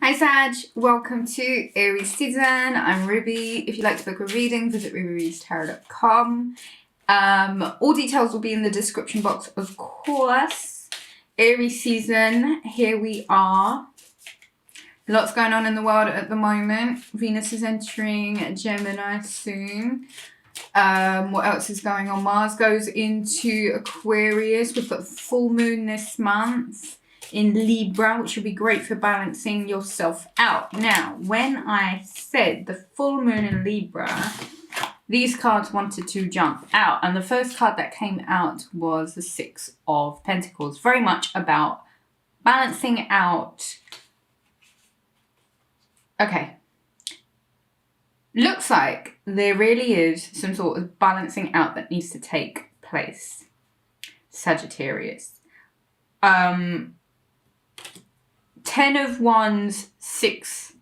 Hi Sag, welcome to Aries season. I'm Ruby. If you'd like to book a reading, visit Rubyreadstarot.com. All details will be in the description box, of course. Aries season, here we are. Lots going on in the world at the moment. Venus is entering Gemini soon. What else is going on? Mars goes into Aquarius. We've got the full moon this month in Libra, which will be great for balancing yourself out. Now, when I said the full moon in Libra, these cards wanted to jump out. And the first card that came out was the Six of Pentacles. Very much about balancing out. Okay. Looks like there really is some sort of balancing out that needs to take place. Sagittarius. 10 of Wands, 6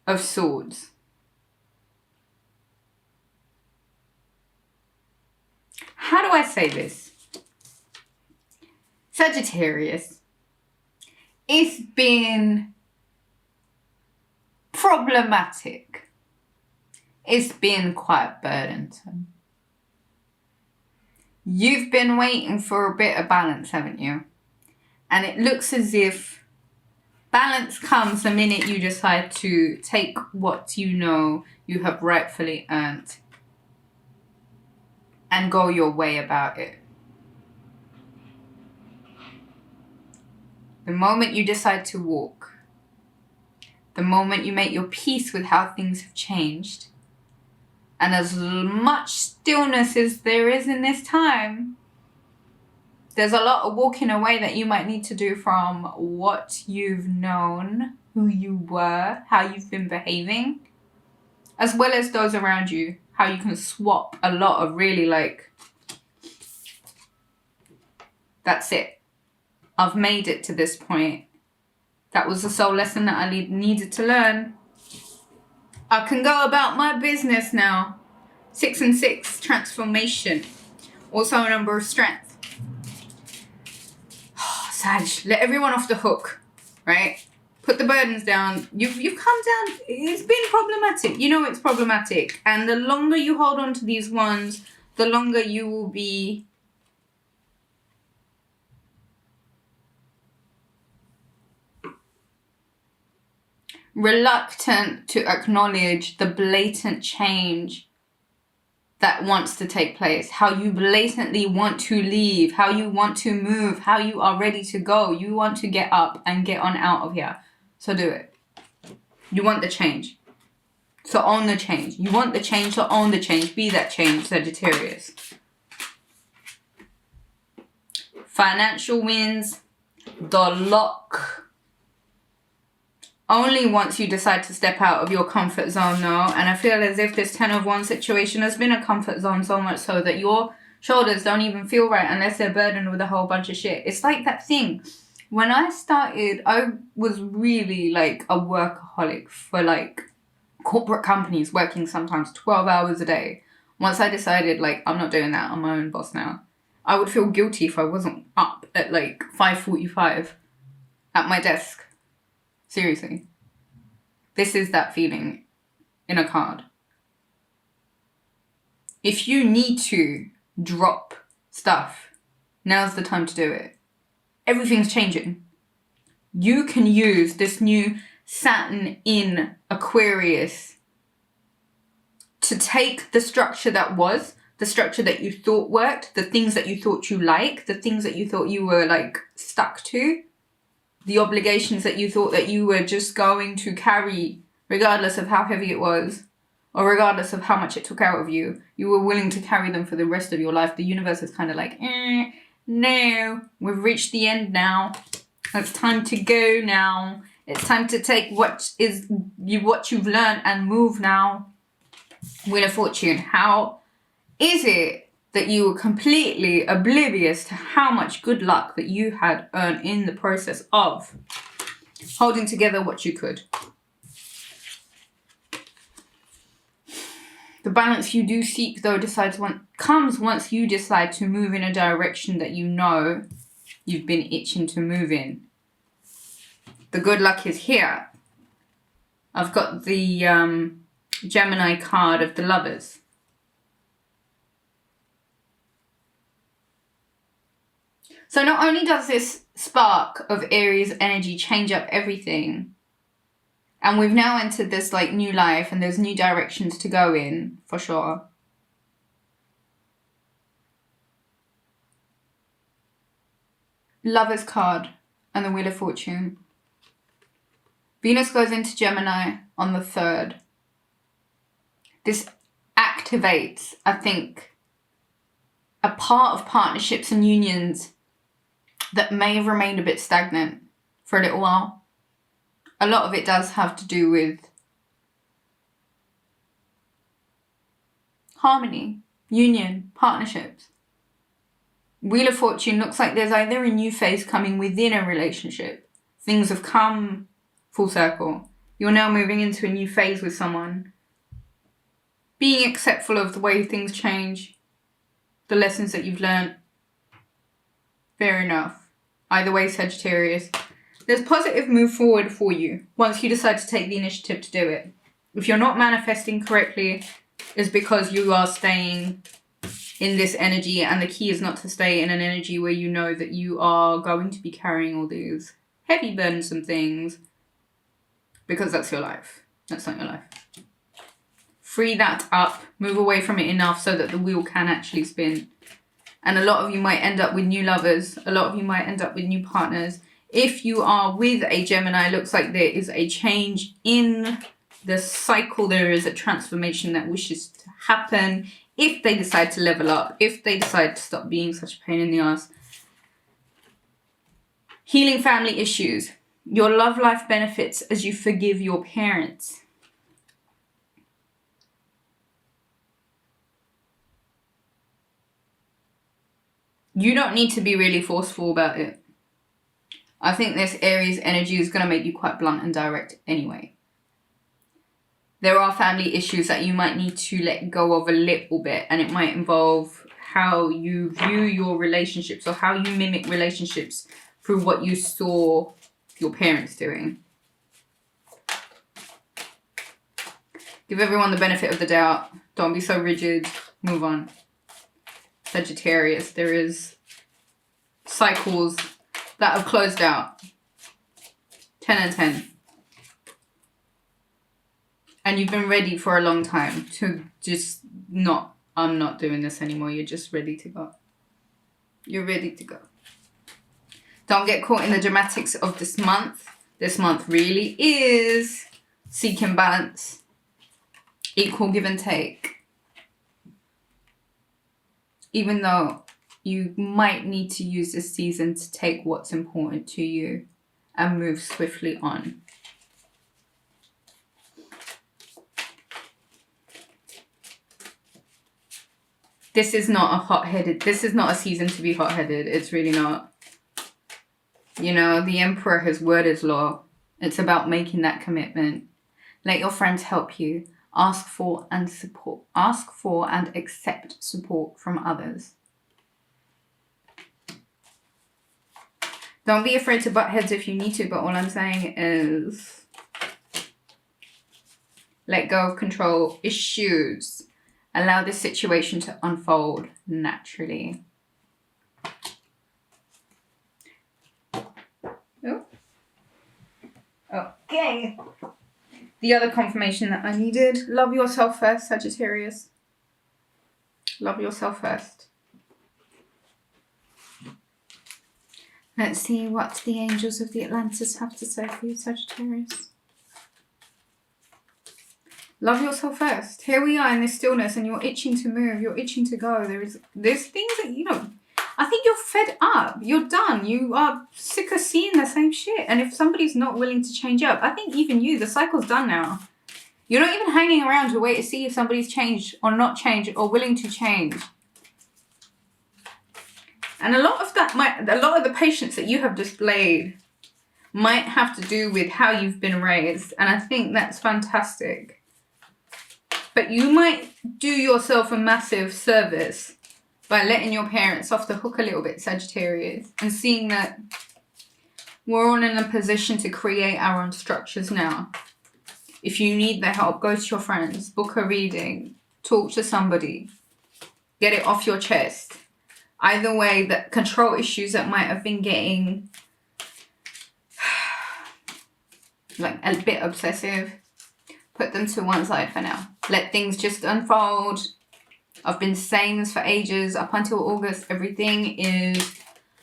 of Swords. How do I say this? Sagittarius, it's been problematic. It's been quite burdensome. You've been waiting for a bit of balance, haven't you? And it looks as if balance comes the minute you decide to take what you know you have rightfully earned and go your way about it. The moment you decide to walk, the moment you make your peace with how things have changed, and as much stillness as there is in this time, there's a lot of walking away that you might need to do from what you've known, who you were, how you've been behaving, as well as those around you, how you can swap a lot of really like, that's it. I've made it to this point. That was the sole lesson that I needed to learn. I can go about my business now. 6 and 6, transformation. Also a number of strength. Sag, let everyone off the hook, right? Put the burdens down. You've come down. It's been problematic. You know it's problematic. And the longer you hold on to these ones, the longer you will be reluctant to acknowledge the blatant change that wants to take place, how you blatantly want to leave, how you want to move, how you are ready to go. You want to get up and get on out of here. So do it. You want the change. So own the change. You want the change, so own the change. Be that change, Sagittarius. Financial wins. The luck. Only once you decide to step out of your comfort zone now. And I feel as if this 10 of Wands situation has been a comfort zone so much so that your shoulders don't even feel right unless they're burdened with a whole bunch of shit. It's like that thing. When I started, I was really like a workaholic for like corporate companies, working sometimes 12 hours a day. Once I decided like, I'm not doing that, I'm my own boss now. I would feel guilty if I wasn't up at like 5:45 at my desk. Seriously. This is that feeling in a card. If you need to drop stuff, now's the time to do it. Everything's changing. You can use this new Saturn in Aquarius to take the structure that was, the structure that you thought worked, the things that you thought you liked, the things that you thought you were like stuck to, the obligations that you thought that you were just going to carry, regardless of how heavy it was, or regardless of how much it took out of you, you were willing to carry them for the rest of your life. The universe is kind of like, no, we've reached the end now. It's time to go now. It's time to take what you've learned and move now. Wheel of Fortune. How is it that you were completely oblivious to how much good luck that you had earned in the process of holding together what you could? The balance you do seek, though, comes once you decide to move in a direction that you know you've been itching to move in. the good luck is here. I've got the Gemini card of the Lovers. So not only does this spark of Aries energy change up everything, and we've now entered this like new life and there's new directions to go in, for sure. Lovers card and the Wheel of Fortune. Venus goes into Gemini on the 3rd. This activates, I think, a part of partnerships and unions that may have remained a bit stagnant for a little while. A lot of it does have to do with harmony, union, partnerships. Wheel of Fortune looks like there's either a new phase coming within a relationship. Things have come full circle. You're now moving into a new phase with someone. Being acceptful of the way things change, the lessons that you've learned. Fair enough. Either way, Sagittarius. There's positive move forward for you once you decide to take the initiative to do it. If you're not manifesting correctly, it's because you are staying in this energy, and the key is not to stay in an energy where you know that you are going to be carrying all these heavy burdensome things, because that's your life. That's not your life. Free that up, move away from it enough so that the wheel can actually spin. And a lot of you might end up with new lovers. A lot of you might end up with new partners. If you are with a Gemini, it looks like there is a change in the cycle. There is a transformation that wishes to happen. If they decide to level up, if they decide to stop being such a pain in the ass. Healing family issues. Your love life benefits as you forgive your parents. You don't need to be really forceful about it. I think this Aries energy is going to make you quite blunt and direct anyway. There are family issues that you might need to let go of a little bit, and it might involve how you view your relationships or how you mimic relationships through what you saw your parents doing. Give everyone the benefit of the doubt. Don't be so rigid. Move on. Sagittarius, there is cycles that have closed out. 10 and 10. And you've been ready for a long time to just not, I'm not doing this anymore. You're just ready to go. You're ready to go. Don't get caught in the dramatics of this month. This month really is seeking balance. Equal give and take. Even though you might need to use this season to take what's important to you and move swiftly on. This is not a season to be hot-headed. It's really not. You know, the Emperor has worded law. It's about making that commitment. Let your friends help you. Ask for and accept support from others. Don't be afraid to butt heads if you need to, but all I'm saying is let go of control issues. Allow this situation to unfold naturally. Oh. Okay. The other confirmation that I needed. Love yourself first, Sagittarius. Love yourself first. Let's see what the angels of the Atlantis have to say for you, Sagittarius. Love yourself first. Here we are in this stillness and you're itching to move. You're itching to go. There's things that, you know, I think you're fed up. You're done. You are sick of seeing the same shit. And if somebody's not willing to change up, I think even you, the cycle's done now. You're not even hanging around to wait to see if somebody's changed or not changed or willing to change. And a lot of the patience that you have displayed might have to do with how you've been raised. And I think that's fantastic. But you might do yourself a massive service by letting your parents off the hook a little bit, Sagittarius, and seeing that we're all in a position to create our own structures now. If you need the help, go to your friends, book a reading, talk to somebody, get it off your chest. Either way, the control issues that might have been getting like a bit obsessive, put them to one side for now. Let things just unfold. I've been saying this for ages. Up until August, everything is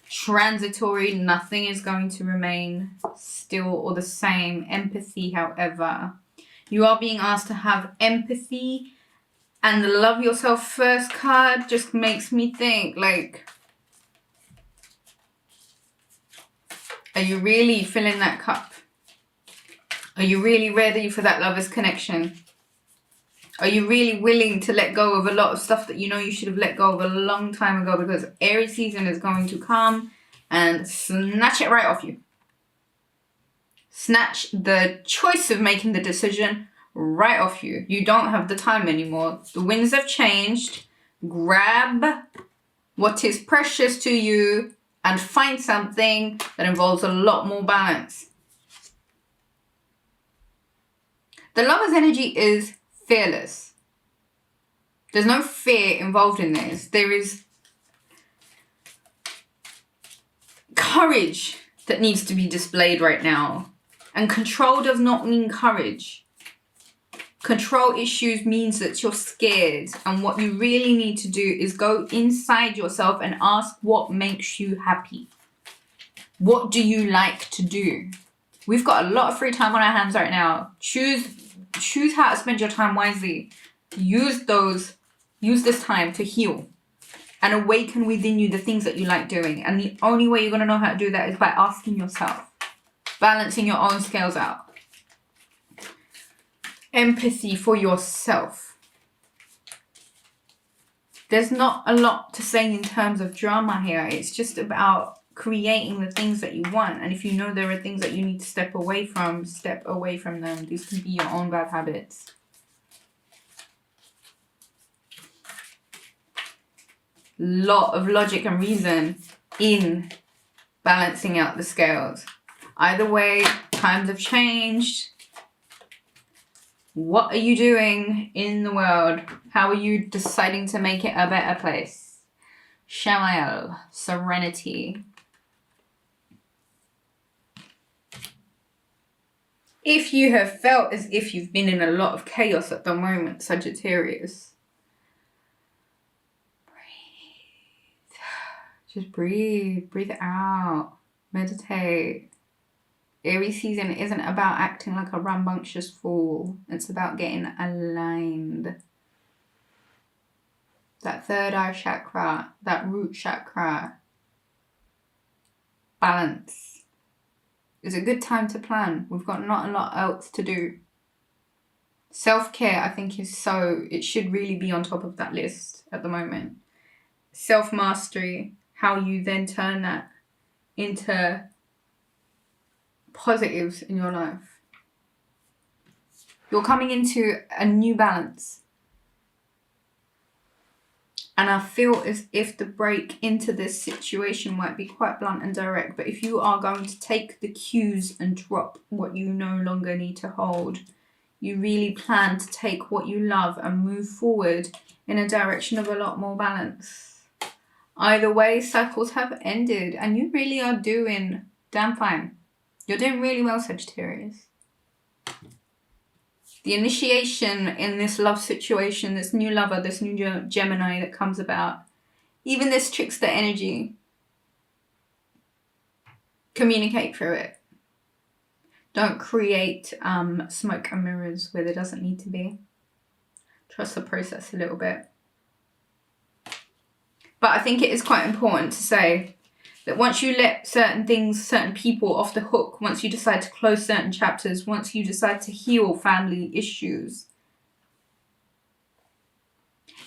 transitory. Nothing is going to remain still or the same. Empathy, however. You are being asked to have empathy. And the love yourself first card just makes me think, like, are you really filling that cup? Are you really ready for that lover's connection? Are you really willing to let go of a lot of stuff that you know you should have let go of a long time ago? Because Aries season is going to come and snatch it right off you. Snatch the choice of making the decision right off you. You don't have the time anymore. The winds have changed. Grab what is precious to you and find something that involves a lot more balance. The lover's energy is fearless. There's no fear involved in this. There is courage that needs to be displayed right now. And control does not mean courage. Control issues means that you're scared. And what you really need to do is go inside yourself and ask what makes you happy. What do you like to do? We've got a lot of free time on our hands right now. Choose how to spend your time wisely. Use this time to heal and awaken within you the things that you like doing. And the only way you're going to know how to do that is by asking yourself, balancing your own scales out. Empathy for yourself. There's not a lot to say in terms of drama here. It's just about creating the things that you want. And if you know there are things that you need to step away from them. These can be your own bad habits. Lot of logic and reason in balancing out the scales. Either way, times have changed. What are you doing in the world? How are you deciding to make it a better place? Shamael, serenity. If you have felt as if you've been in a lot of chaos at the moment, Sagittarius, breathe. Just breathe. Breathe out. Meditate. Aries season isn't about acting like a rambunctious fool. It's about getting aligned. That third eye chakra, that root chakra. Balance. It's a good time to plan. We've got not a lot else to do. Self-care, I think, it should really be on top of that list at the moment. Self-mastery, how you then turn that into positives in your life. You're coming into a new balance. And I feel as if the break into this situation might be quite blunt and direct. But if you are going to take the cues and drop what you no longer need to hold, you really plan to take what you love and move forward in a direction of a lot more balance. Either way, cycles have ended and you really are doing damn fine. You're doing really well, Sagittarius. The initiation in this love situation, this new lover, this new Gemini that comes about, even this trickster energy, communicate through it. Don't create smoke and mirrors where there doesn't need to be. Trust the process a little bit. But I think it is quite important to say that once you let certain things, certain people off the hook, once you decide to close certain chapters, once you decide to heal family issues,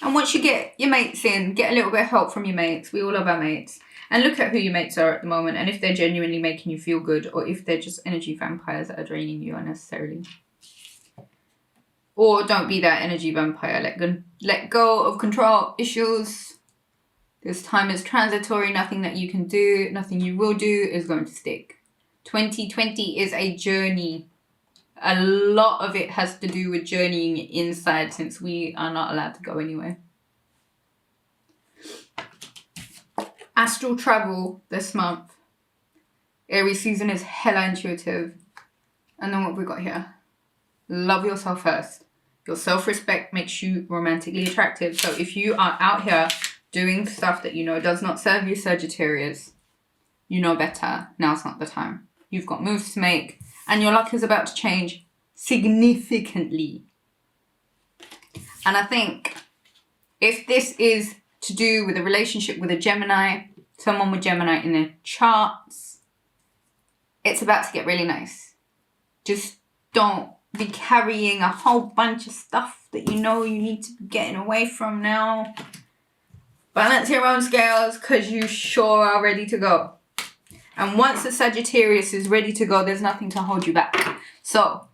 and once you get your mates in, get a little bit of help from your mates. We all love our mates. And look at who your mates are at the moment and if they're genuinely making you feel good or if they're just energy vampires that are draining you unnecessarily. Or don't be that energy vampire. Let go of control issues. This time is transitory. Nothing that you can do, nothing you will do is going to stick. 2020 is a journey. A lot of it has to do with journeying inside, since we are not allowed to go anywhere. Astral travel this month. Aries season is hella intuitive. And then what have we got here? Love yourself first. Your self-respect makes you romantically attractive. So if you are out here doing stuff that you know does not serve you, Sagittarius, you know better. Now's not the time. You've got moves to make, and your luck is about to change significantly. And I think if this is to do with a relationship with a Gemini, someone with Gemini in their charts, it's about to get really nice. Just don't be carrying a whole bunch of stuff that you know you need to be getting away from now. Balance your own scales, because you sure are ready to go. And once the Sagittarius is ready to go, there's nothing to hold you back. So,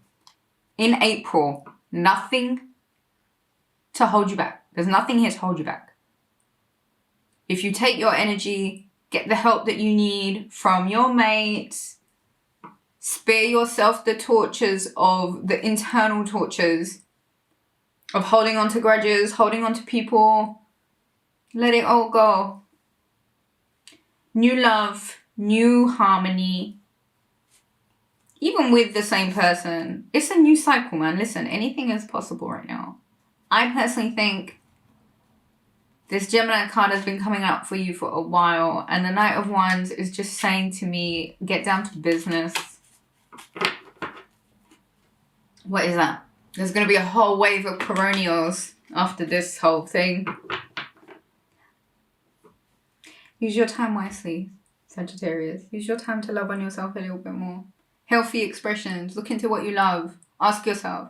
in April, nothing to hold you back. There's nothing here to hold you back. If you take your energy, get the help that you need from your mates, spare yourself the tortures of the internal tortures of holding on to grudges, holding on to people. Let it all go. New love, new harmony. Even with the same person. It's a new cycle, man. Listen, anything is possible right now. I personally think this Gemini card has been coming up for you for a while. And the Knight of Wands is just saying to me, get down to business. What is that? There's going to be a whole wave of perennials after this whole thing. Use your time wisely, Sagittarius. Use your time to love on yourself a little bit more. Healthy expressions. Look into what you love. Ask yourself.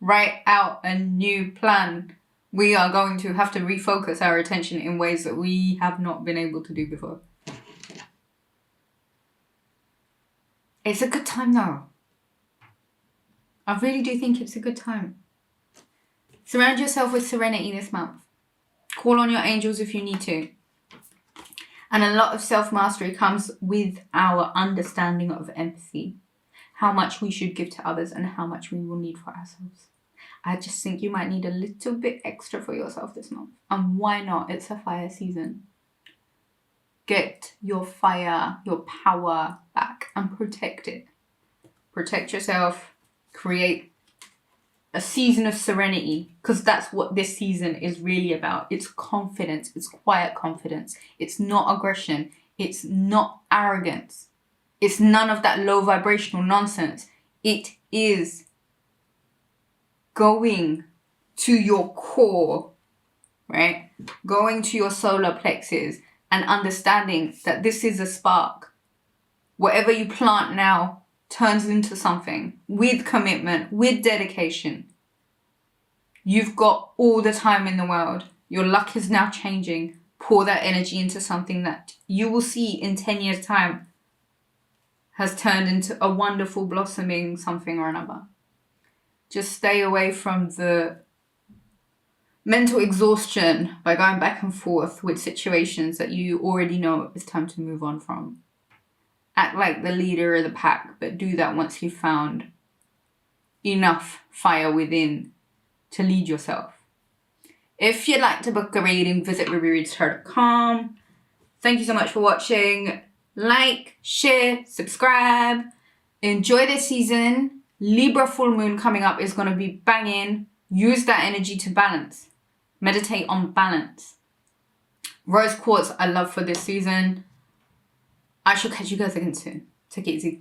Write out a new plan. We are going to have to refocus our attention in ways that we have not been able to do before. It's a good time though. I really do think it's a good time. Surround yourself with serenity this month. Call on your angels if you need to. And a lot of self-mastery comes with our understanding of empathy. How much we should give to others and how much we will need for ourselves. I just think you might need a little bit extra for yourself this month. And why not? It's a fire season. Get your fire, your power back and protect it. Protect yourself. Create a season of serenity, because that's what this season is really about. It's confidence. It's quiet confidence. It's not aggression. It's not arrogance. It's none of that low vibrational nonsense. It is going to your core, right? Going to your solar plexus and understanding that this is a spark. Whatever you plant now turns into something with commitment, with dedication. You've got all the time in the world. Your luck is now changing. Pour that energy into something that you will see in 10 years' time has turned into a wonderful blossoming something or another. Just stay away from the mental exhaustion by going back and forth with situations that you already know it's time to move on from. Act like the leader of the pack, but do that once you've found enough fire within to lead yourself. If you'd like to book a reading, visit Rubyreadstarot.com. Thank you so much for watching. Like, share, subscribe. Enjoy this season. Libra full moon coming up is going to be banging. Use that energy to balance. Meditate on balance. Rose quartz I love for this season. I shall catch you guys again soon. Take it easy.